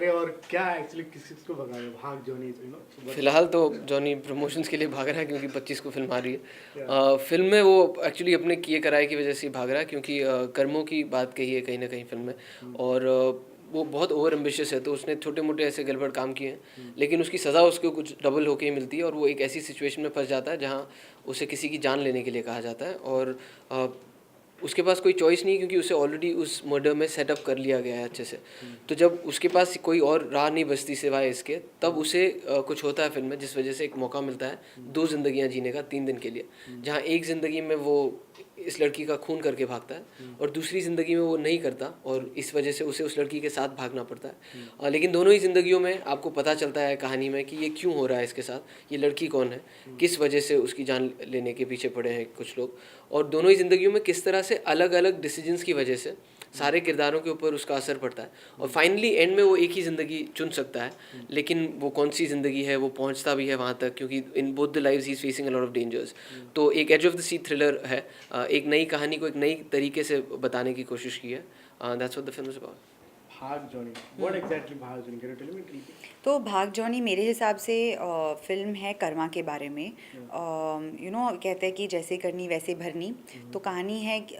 अरे और क्या एक्चुअली किस चीज़ को भगा रहे हो? भाग जॉनी फिलहाल तो जॉनी प्रमोशंस के लिए भाग रहा है क्योंकि 25 को फिल्म आ रही क्या? है। फिल्म में वो एक्चुअली अपने किए कराए की वजह से ही भाग रहा है क्योंकि कर्मों की बात कही है कहीं ना कहीं फिल्म में। और वो बहुत ओवर एम्बिशियस है तो उसने छोटे मोटे ऐसे गड़बड़ काम किए हैं लेकिन उसकी सज़ा उसको कुछ डबल होके ही मिलती है और वो एक ऐसी सिचुएशन में फंस जाता है जहाँ उसे किसी की जान लेने के लिए कहा जाता है और अ, उसके पास कोई चॉइस नहीं क्योंकि उसे ऑलरेडी उस मर्डर में सेटअप कर लिया गया है अच्छे से। तो जब उसके पास कोई और राह नहीं बचती सिवाय इसके तब उसे कुछ होता है फिल्म में जिस वजह से एक मौका मिलता है दो जिंदगियां जीने का 3 दिन के लिए। जहाँ एक ज़िंदगी में वो इस लड़की का खून करके भागता है और दूसरी ज़िंदगी में वो नहीं करता और इस वजह से उसे उस लड़की के साथ भागना पड़ता है। लेकिन दोनों ही ज़िंदगियों में आपको पता चलता है कहानी में कि ये क्यों हो रहा है इसके साथ, ये लड़की कौन है, किस वजह से उसकी जान लेने के पीछे पड़े हैं कुछ लोग, और दोनों ही ज़िंदगियों में किस तरह से अलग अलग डिसीजंस की वजह से सारे किरदारों के ऊपर उसका असर पड़ता है और फाइनली एंड में वो एक ही ज़िंदगी चुन सकता है। लेकिन वो कौन सी ज़िंदगी है वो पहुंचता भी है वहाँ तक क्योंकि in both the lives he is facing a lot of dangers. तो एक edge of the sea thriller है। एक नई कहानी को एक नई तरीके से बताने की कोशिश की है। That's what the film is about. Bhaag Johnny what exactly Bhaag Johnny can you tell me? तो भाग जॉनी मेरे हिसाब से फिल्म है कर्मा के बारे में। कहते हैं कि जैसे करनी वैसे भरनी। तो कहानी है कि,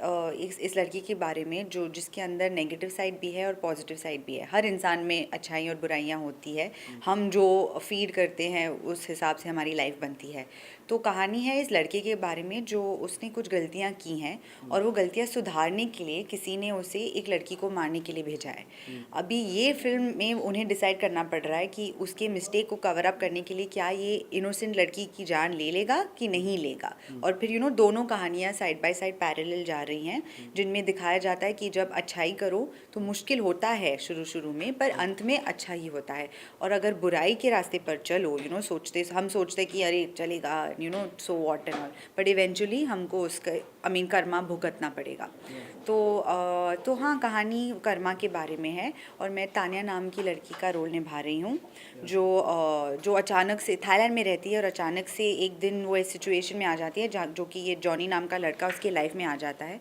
इस लड़की के बारे में जो जिसके अंदर नेगेटिव साइड भी है और पॉजिटिव साइड भी है। हर इंसान में अच्छाई और बुराइयां होती है। हम जो फीड करते हैं उस हिसाब से हमारी लाइफ बनती है। तो कहानी है इस लड़के के बारे में जो उसने कुछ गलतियां की हैं और वो गलतियां सुधारने के लिए किसी ने उसे एक लड़की को मारने के लिए भेजा है। अभी ये फिल्म में उन्हें डिसाइड करना पड़ रहा है कि उसके मिस्टेक को कवर अप करने के लिए क्या ये इनोसेंट लड़की की जान ले लेगा कि नहीं लेगा। और फिर दोनों कहानियाँ साइड बाय साइड पैरेलल जा रही हैं जिनमें दिखाया जाता है कि जब अच्छाई करो तो मुश्किल होता है शुरू शुरू में, पर अंत में अच्छा ही होता है। और अगर बुराई के रास्ते पर चलो हम सोचते कि अरे चलेगा so what and all, but eventually हमको उसका कर्मा भुगतना पड़ेगा। तो हाँ, कहानी कर्मा के बारे में है और मैं तान्या नाम की लड़की का रोल निभा रही हूँ जो अचानक से थाईलैंड में रहती है और अचानक से एक दिन वो इस सिचुएशन में आ जाती है जो कि ये जॉनी नाम का लड़का उसके लाइफ में आ जाता है।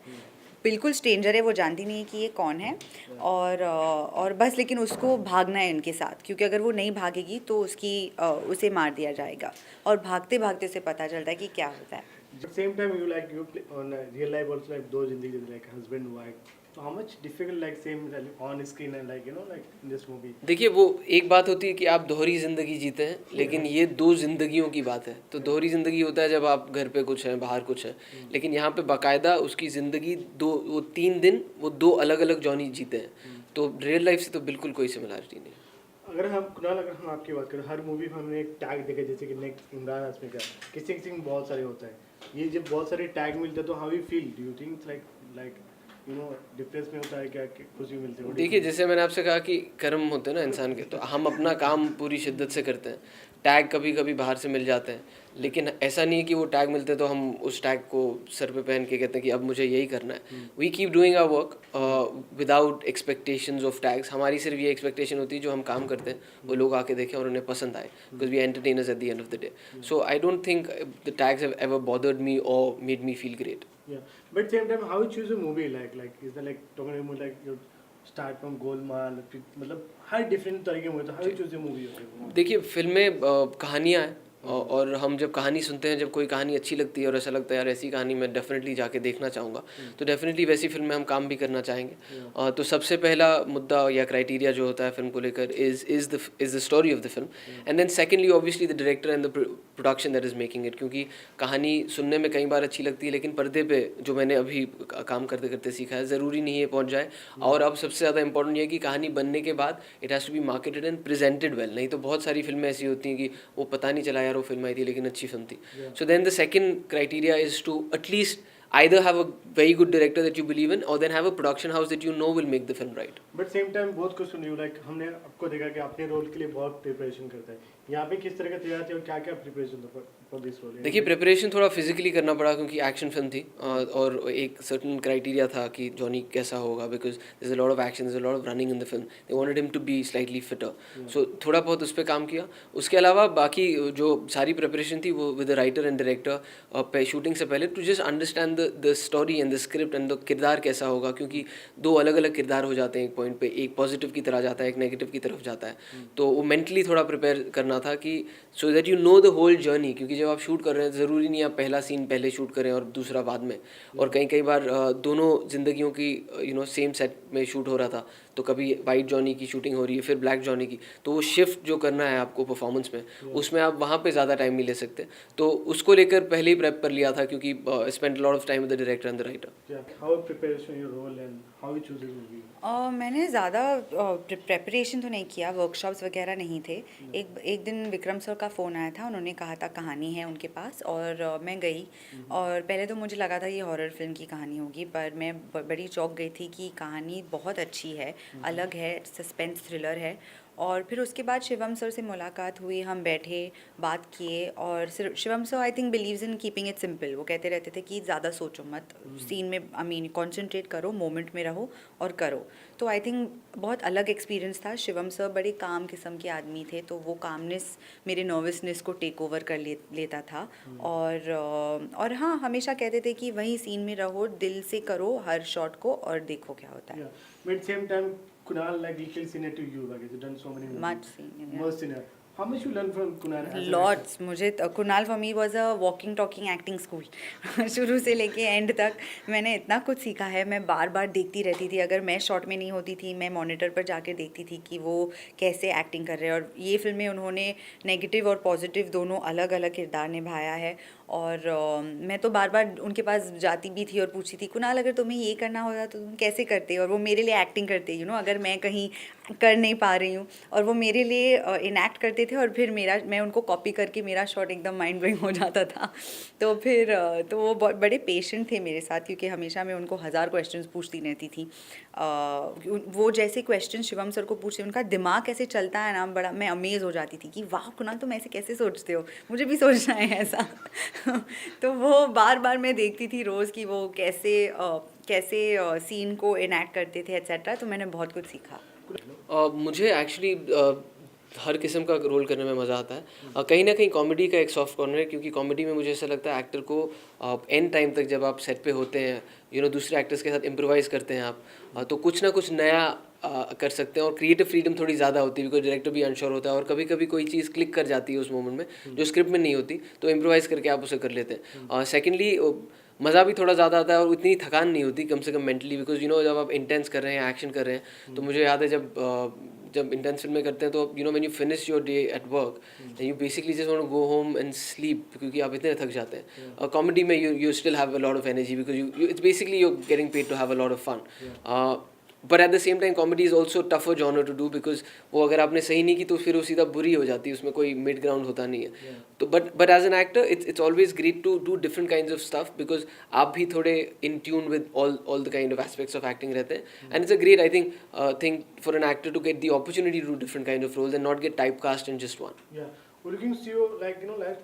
बिल्कुल स्ट्रेंजर है, वो जानती नहीं है कि ये कौन है। और बस लेकिन उसको भागना है इनके साथ क्योंकि अगर वो नहीं भागेगी तो उसे मार दिया जाएगा। और भागते भागते उसे पता चलता है कि क्या होता है। But same time you play on real life also like दो जिंदगी like husband wife. So how much difficult like same like on screen and like like in this movie? देखिए वो एक बात होती है कि आप दोहरी ज़िंदगी जीते हैं लेकिन ये दो ज़िंदगियों की बात है। तो दोहरी ज़िंदगी होता है जब आप घर पे कुछ हैं बाहर कुछ हैं, लेकिन यहाँ पे बाकायदा उसकी ज़िंदगी वो 3 दिन वो दो अलग अलग जॉनी जीते हैं। तो रियल लाइफ से तो बिल्कुल कोई सिमिलरिटी नहीं है। अगर हम आपकी बात करें हर मूवी में हमने एक टैग देखा जैसे कि नेक्स्ट इमरान हाशमी का किसी किसी में बहुत सारे होता है। ये जब बहुत सारे टैग मिलते हैं तो how you feel? Do you think like difference में होता है क्या कि खुशी मिलती है? देखिए जैसे मैंने आपसे कहा कि कर्म होते हैं ना इंसान के, तो हम अपना काम पूरी शिद्दत से करते हैं। टैग कभी कभी बाहर से मिल जाते हैं लेकिन ऐसा नहीं है कि वो टैग मिलते तो हम उस टैग को सर पे पहन के कहते हैं कि अब मुझे यही करना है। We keep doing our work without expectations of tags. हमारी सिर्फ ये एक्सपेक्टेशन होती है जो हम काम करते हैं वो लोग आके देखें और उन्हें पसंद आए, because we entertainers at the end of the day. So I don't think the tags have ever bothered me और made me feel great. Yeah, but same time, how you choose a movie? Like is there like talking about like you start from Golmaal? मतलब हर different तरीके में तो how you choose a movie? देखिए फिल्में कहानियाँ हैं और हम जब कहानी सुनते हैं, जब कोई कहानी अच्छी लगती है और ऐसा लगता है यार ऐसी कहानी मैं डेफिनेटली जाके देखना चाहूँगा, तो डेफिनेटली वैसी फिल्म में हम काम भी करना चाहेंगे। तो सबसे पहला मुद्दा या क्राइटेरिया जो होता है फिल्म को लेकर is the story of the film, and then secondly obviously the director and the production that is making it. क्योंकि कहानी सुनने में कई बार अच्छी लगती है लेकिन पर्दे पे जो मैंने अभी काम करते करते सीखा है ज़रूरी नहीं है पहुँच जाए। और अब सबसे ज़्यादा इंपॉर्टेंट ये है कि कहानी बनने के बाद it has to be marketed and presented well. नहीं तो बहुत सारी फिल्में ऐसी होती हैं कि वो पता नहीं चला यार वो फिल्म आई थी लेकिन अच्छी फिल्म थी। So then the second criteria is to at least either have a very good director that you believe in or then have a production house that you know will make the film right. But same time बहुत कुछ सुन रही हूँ like हमने आपको देखा कि अपने role के लिए बहुत प्रिपरेशन करता है। यहाँ पे किस तरह का तैयार थे और क्या क्या प्रिपरेशन था फॉर दिस रोल? देखिए प्रिपरेशन थोड़ा फिजिकली करना पड़ा क्योंकि एक्शन फिल्म थी और एक सर्टन क्राइटेरिया था कि जॉनी कैसा होगा, because there is a lot of action, there is a lot of running in the film, they wanted him to be slightly fitter. So थोड़ा बहुत उस पर काम किया। उसके अलावा बाकी जो सारी प्रिपरेशन थी वो with the writer and director shooting से पहले to just understand the story and the script and the किरदार कैसा होगा, क्योंकि दो अलग अलग किरदार हो जाते हैं एक पॉइंट पे, एक पॉजिटिव की तरह जाता है, एक नेगेटिव की तरफ जाता है। तो वो मेंटली थोड़ा प्रिपेयर करना था कि so that you know the whole journey, क्योंकि जब आप शूट कर रहे हैं ज़रूरी नहीं आप पहला सीन पहले शूट करें और दूसरा बाद में। और कई बार दोनों ज़िंदगियों की सेम सेट में शूट हो रहा था, तो कभी वाइट जॉनी की शूटिंग हो रही है फिर ब्लैक जॉनी की, तो वो शिफ्ट जो करना है आपको परफॉर्मेंस में, उसमें आप वहाँ पे ज़्यादा टाइम नहीं ले सकते। तो उसको लेकर पहले ही प्रेप कर लिया था, क्योंकि spend lot of time with the director and the writer. How preparation your role and how you choose movie? मैंने ज़्यादा प्रेपरेशन तो नहीं किया, वर्कशॉप्स वगैरह नहीं थे। एक दिन विक्रम सर का फ़ोन आया था, उन्होंने कहा था कहानी है उनके पास, और मैं गई। और पहले तो मुझे लगा था ये हॉरर फिल्म की कहानी होगी, पर मैं बड़ी चौंक गई थी कि कहानी बहुत अच्छी है, अलग है, सस्पेंस थ्रिलर है। और फिर उसके बाद शिवम सर से मुलाकात हुई, हम बैठे, बात किए, और Shivam sir I think believes in keeping it simple. वो कहते रहते थे कि ज़्यादा सोचो मत, सीन में आई मीन कॉन्सेंट्रेट करो, मोमेंट में रहो और करो। तो आई थिंक बहुत अलग एक्सपीरियंस था। शिवम सर बड़े काम किस्म के आदमी थे, तो वो कामनेस मेरे नर्वसनेस को टेक ओवर कर लेता था। और हाँ, हमेशा कहते थे कि वही सीन में रहो, दिल से करो हर शॉट को और देखो क्या होता है। But at the same time, Kunal like little senior to you, like you've done so many movies. Much senior, yeah. Much senior. How much you learn from Kunal? as an lots. मुझे Kunal for me was a walking talking acting school. शुरू से लेके and तक मैंने इतना कुछ सीखा है। मैं बार बार देखती रहती थी, अगर मैं शॉट में नहीं होती थी मैं मॉनिटर पर जाकर देखती थी कि वो कैसे एक्टिंग कर रहे हैं। और ये फिल्म में उन्होंने नेगेटिव और पॉजिटिव दोनों अलग अलग किरदार निभाया है। और मैं तो बार बार उनके पास जाती भी थी और पूछती थी, कुणाल अगर तुम्हें ये करना होता तो तुम कैसे करते? और वो मेरे लिए एक्टिंग करते, अगर मैं कहीं कर नहीं पा रही हूँ, और वो मेरे लिए इनएक्ट करते थे, और फिर मैं उनको कॉपी करके मेरा शॉट एकदम माइंड ब्लोइंग हो जाता था। तो फिर तो वो बड़े पेशेंट थे मेरे साथ, क्योंकि हमेशा मैं उनको 1000 क्वेश्चंस पूछती रहती थी। वो जैसे क्वेश्चन शिवम सर को पूछते, उनका दिमाग कैसे चलता है ना, बड़ा मैं अमेज हो जाती थी कि वाह कुणाल तुम ऐसे कैसे सोचते हो, मुझे भी सोचना है ऐसा। तो वो बार बार मैं देखती थी रोज़ कि वो कैसे सीन को इनएक्ट करते थे एट्सेट्रा। तो मैंने बहुत कुछ सीखा। मुझे एक्चुअली हर किस्म का रोल करने में मज़ा आता है। कहीं ना कहीं कॉमेडी का एक सॉफ्ट कॉर्नर है, क्योंकि कॉमेडी में मुझे ऐसा लगता है एक्टर को एंड टाइम तक जब आप सेट पे होते हैं, दूसरे एक्टर्स के साथ इम्प्रोवाइज करते हैं आप, तो कुछ ना कुछ नया कर सकते हैं, और क्रिएटिव फ्रीडम थोड़ी ज़्यादा होती है, बिकॉज डायरेक्टर भी अनश्योर होता है, और कभी कभी कोई चीज़ क्लिक कर जाती है उस मोमेंट में जो स्क्रिप्ट में नहीं होती, तो इम्प्रोवाइज करके आप उसे कर लेते हैं। सेकेंडली मज़ा भी थोड़ा ज़्यादा आता है, और इतनी थकान नहीं होती कम से कम मेंटली, बिकॉज जब आप इंटेंस कर रहे हैं, एक्शन कर रहे हैं, तो मुझे याद है जब इंटेंस फिल्में करते हैं तो when you finish your day at work, you basically just want to go home and sleep, क्योंकि आप इतने थक जाते हैं। और कॉमेडी में you still have a lot of energy, because you it's basically you getting paid to have a lot of fun. But at the same time comedy is also tougher genre to do, because वो अगर आपने सही नहीं की तो फिर वो सीधा बुरी हो जाती है, उसमें कोई मिड ग्राउंड होता नहीं है। तो but as an actor it's always great to do different kinds of stuff, because आप भी थोड़े in tune with all the kind of aspects of acting रहते हैं। And it's a great I think for an actor to get the opportunity to do different kind of roles and not get typecast in just one. Yeah. We're looking to you like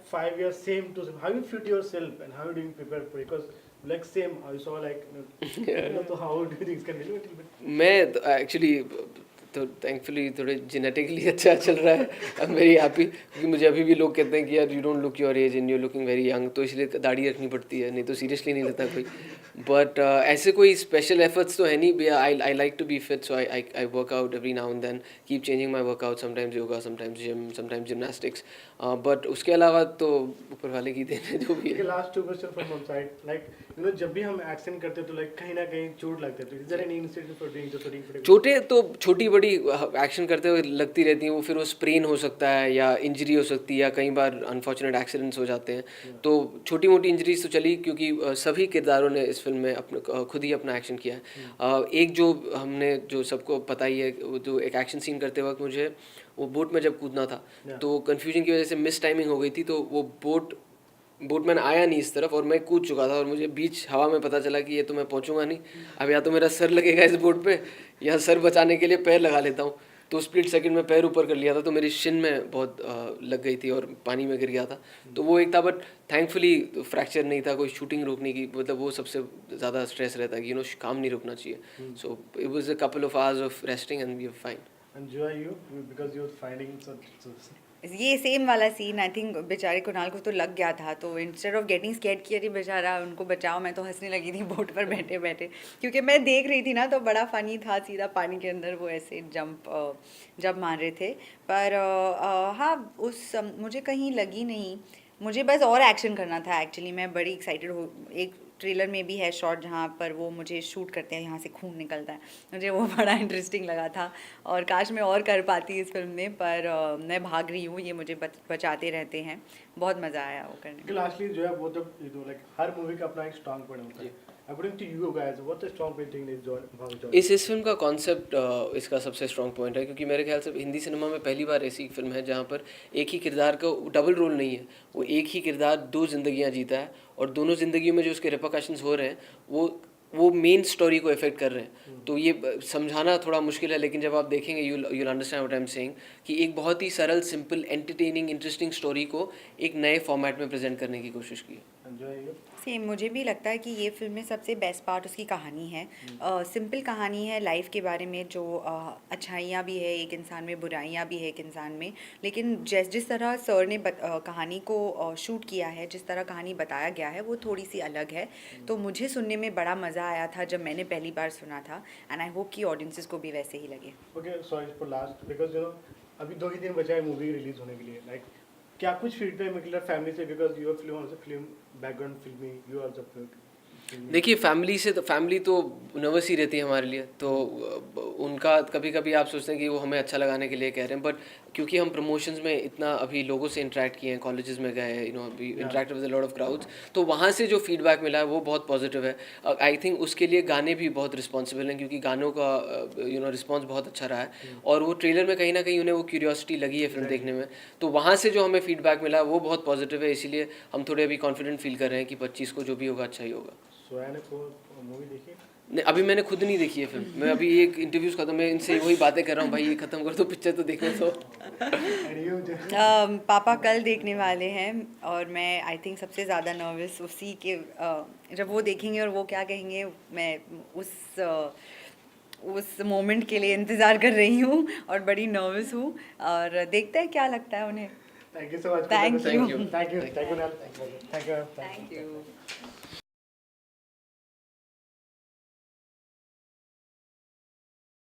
5 years same to same. How you fit yourself and how you doing prepare for it? Because like same, how you saw like so how do you think can be a little bit? मैं actually तो thankfully थोड़े genetically अच्छा चल रहा है। I am very happy, क्योंकि मुझे अभी भी लोग कहते हैं कि यार you don't look your age and you looking very young, तो इसलिए दाढ़ी रखनी पड़ती है, नहीं तो सीरियसली नहीं लेता कोई। बट ऐसे कोई स्पेशल एफर्ट्स तो है नहीं। I like to be fit, so I work out every now and then, keep changing my workout, sometimes yoga, sometimes gym, sometimes gymnastics. But उसके अलावा तो ऊपर वाले की देन है जो भी है। Last 2 question from my side, like जब भी हम एक्शन करते हैं तो लाइक कहीं ना कहीं चोट लगती है, तो is there any incident for doing the shooting? चोटें तो छोटी बड़ी एक्शन करते हुए लगती रहती हैं, वो फिर वो स्प्रेन हो सकता है या इंजरी हो सकती है, या कई बार अनफॉर्चुनेट एक्सीडेंट्स हो जाते हैं। तो छोटी मोटी इंजरीज तो चली, क्योंकि सभी किरदारों ने इस फिल्म में अपने खुद ही अपना एक्शन किया है। एक जो सबको पता ही है, वो जो एक एक्शन सीन करते वक्त मुझे वो बोट में जब कूदना था, तो कन्फ्यूजन की वजह से मिस टाइमिंग हो गई थी, तो वो बोटमैन आया नहीं इस तरफ और मैं कूद चुका था, और मुझे बीच हवा में पता चला कि ये तो मैं पहुंचूंगा नहीं, अब या तो मेरा सर लगेगा इस बोट पे, या सर बचाने के लिए पैर लगा लेता हूँ। तो स्प्लिट सेकंड में पैर ऊपर कर लिया था, तो मेरी शिन में बहुत लग गई थी और पानी में गिर गया था। तो वो एक था, बट थैंकफुली फ्रैक्चर नहीं था, कोई शूटिंग रोकने की, मतलब वो सबसे ज़्यादा स्ट्रेस रहता है कि काम नहीं रुकना चाहिए। So it was a couple of hours of resting and we were fine. And Joy, you because you're finding so ये सेम वाला सीन आई थिंक बेचारे कुणाल को तो लग गया था, तो इंस्टेड ऑफ गेटिंग स्कैर्ड कि अरे बेचारा उनको बचाओ, मैं तो हंसने लगी थी बोट पर बैठे बैठे, क्योंकि मैं देख रही थी ना, तो बड़ा फनी था, सीधा पानी के अंदर वो ऐसे जंप मार रहे थे। पर हाँ मुझे कहीं लगी नहीं, मुझे बस और एक्शन करना था एक्चुअली। मैं बड़ी एक्साइटेड हो, एक ट्रेलर में भी है शॉट जहाँ पर वो मुझे शूट करते हैं, यहाँ से खून निकलता है, मुझे वो बड़ा इंटरेस्टिंग लगा था, और काश मैं और कर पाती इस फिल्म में, पर मैं भाग रही हूँ, ये मुझे बचाते रहते हैं। बहुत मज़ा आया वो करने में। लास्टली जो है वो तो लाइक हर मूवी का अपना एक स्ट्रांग पॉइंट होता है। According to you guys what the strong point in this इस फिल्म का कॉन्सेप्ट इसका सबसे स्ट्रॉन्ग पॉइंट है, क्योंकि मेरे ख्याल से हिंदी सिनेमा में पहली बार ऐसी फिल्म है जहाँ पर एक ही किरदार का डबल रोल नहीं है, वो एक ही किरदार दो जिंदगियाँ जीता है, और दोनों जिंदगियों में जो उसके रिपरकशंस हो रहे हैं वो मेन स्टोरी को इफेक्ट कर रहे हैं। तो ये समझाना थोड़ा मुश्किल है, लेकिन जब आप देखेंगे you'll understand what I am saying, कि एक बहुत ही सरल, सिंपल, एंटरटेनिंग, इंटरेस्टिंग स्टोरी को एक नए फॉर्मेट में प्रेजेंट करने की कोशिश की है। सेम मुझे भी लगता है कि ये फिल्म में सबसे बेस्ट पार्ट उसकी कहानी है। सिंपल कहानी है लाइफ के बारे में, जो अच्छाइयाँ भी है एक इंसान में, बुराइयाँ भी है एक इंसान में, लेकिन जिस तरह सर ने कहानी को शूट किया है, जिस तरह कहानी बताया गया है, वो थोड़ी सी अलग है। तो मुझे सुनने में बड़ा मज़ा आया था जब मैंने पहली बार सुना था, एंड आई होप कि ऑडियंसेस को भी वैसे ही लगे। Okay sorry for last because अभी 2 ही दिन बचा है मूवी रिलीज होने के लिए। लाइक क्या कुछ फीडबैक मिला फैमिली से, because your film also film background filmy, you are the देखिए, फैमिली तो नर्वस ही रहती है हमारे लिए, तो उनका कभी कभी आप सोचते हैं कि वो हमें अच्छा लगाने के लिए कह रहे हैं, बट क्योंकि हम प्रमोशंस में इतना अभी लोगों से इंटरेक्ट किए हैं, कॉलेजेस में गए, अभी interact with a lot of crowds, तो वहाँ से जो फीडबैक मिला है वो बहुत पॉजिटिव है। आई थिंक उसके लिए गाने भी बहुत रिस्पॉन्सिबल हैं, क्योंकि गानों का रिस्पॉन्स बहुत अच्छा रहा है, और वो ट्रेलर में कहीं ना कहीं उन्हें वो क्यूरियोसिटी लगी है फिल्म देखने में, तो वहाँ से जो हमें फीडबैक मिला वो बहुत पॉजिटिव है, इसीलिए हम थोड़े अभी कॉन्फिडेंट फील कर रहे हैं कि 25 को जो भी होगा अच्छा ही होगा। सोया ने मूवी देखी? नहीं, अभी मैंने खुद नहीं देखी है फिल्म, मैं अभी एक इंटरव्यूज खत्म, मैं इनसे वही बातें कर रहा हूँ, भाई ये खत्म कर दो पिक्चर तो देखने तो। पापा कल देखने वाले हैं, और मैं आई थिंक सबसे ज़्यादा नर्वस उसी के जब वो देखेंगे और वो क्या कहेंगे, मैं उस मोमेंट के लिए इंतज़ार कर रही हूँ और बड़ी नर्वस हूँ, और देखते हैं क्या लगता है उन्हें। Thank you so much. Thank you. Thank you.